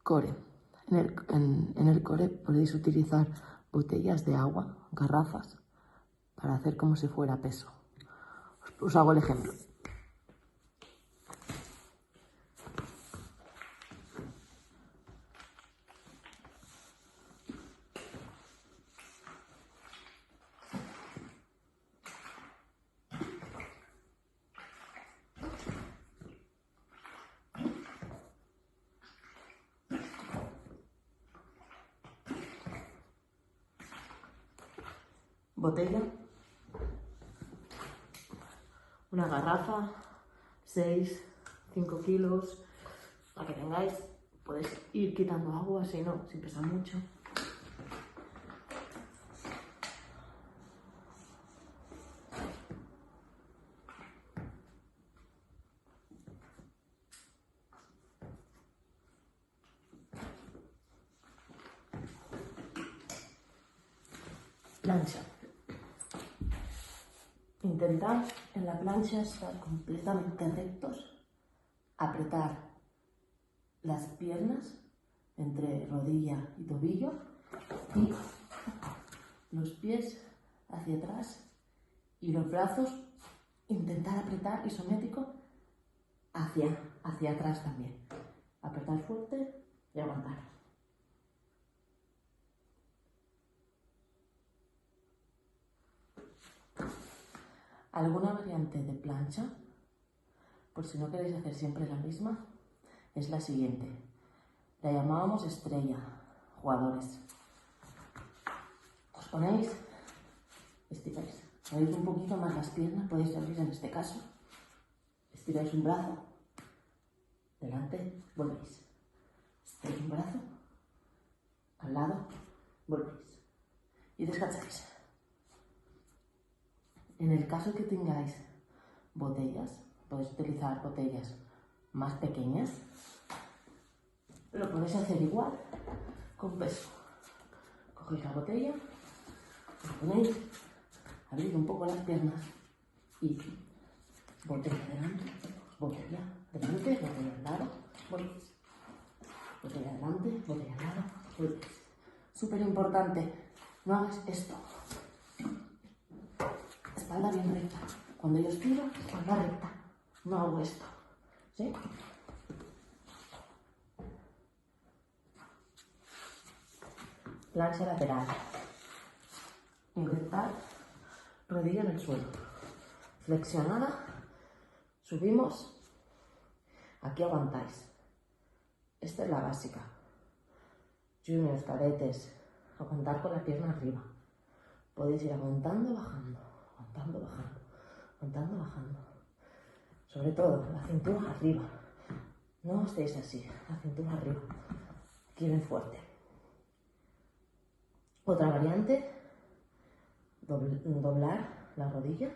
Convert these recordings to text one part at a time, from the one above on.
Core. En el core podéis utilizar botellas de agua, garrafas, para hacer como si fuera peso. Os hago el ejemplo. Botella, una garrafa, 6, 5 kilos, la que tengáis. Podéis ir quitando agua, si no, si pesa mucho. Plancha. Intentad en la plancha estar completamente rectos, apretar las piernas entre rodilla y tobillo y los pies hacia atrás y los brazos intentar apretar isométrico hacia atrás también. Apretar fuerte y aguantar. Alguna variante de plancha, por si no queréis hacer siempre la misma, es la siguiente. La llamábamos estrella, jugadores. Os ponéis, estiráis, abrís un poquito más las piernas, podéis abrir en este caso, estiráis un brazo, delante, volvéis, estiráis un brazo, al lado, volvéis y descansáis. En el caso que tengáis botellas, podéis utilizar botellas más pequeñas, lo podéis hacer igual con peso. Cogéis la botella, os ponéis, abrid un poco las piernas y botella adelante, botella adelante, botella al lado, volvéis. Botella adelante, botella al lado, volvéis. Súper importante, no hagas esto. Espalda bien recta. Cuando yo estiro, espalda recta. No hago esto. ¿Sí? Plancha lateral. Intentar rodilla en el suelo. Flexionada. Subimos. Aquí aguantáis. Esta es la básica. Juniors, cadetes. Aguantar con la pierna arriba. Podéis ir aguantando, bajando. Aguantando, bajando. Aguantando, bajando. Sobre todo, la cintura arriba. No estéis así. La cintura arriba. Aquí bien fuerte. Otra variante, doblar la rodilla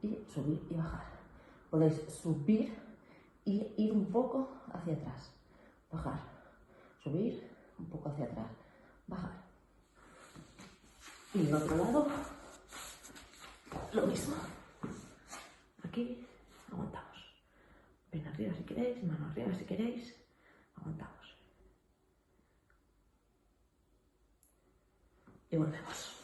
y subir y bajar. Podéis subir y ir un poco hacia atrás, bajar, subir, un poco hacia atrás, bajar. Y el otro lado, lo mismo. Aquí aguantamos. Ven arriba si queréis, mano arriba si queréis, aguantamos. Y volvemos.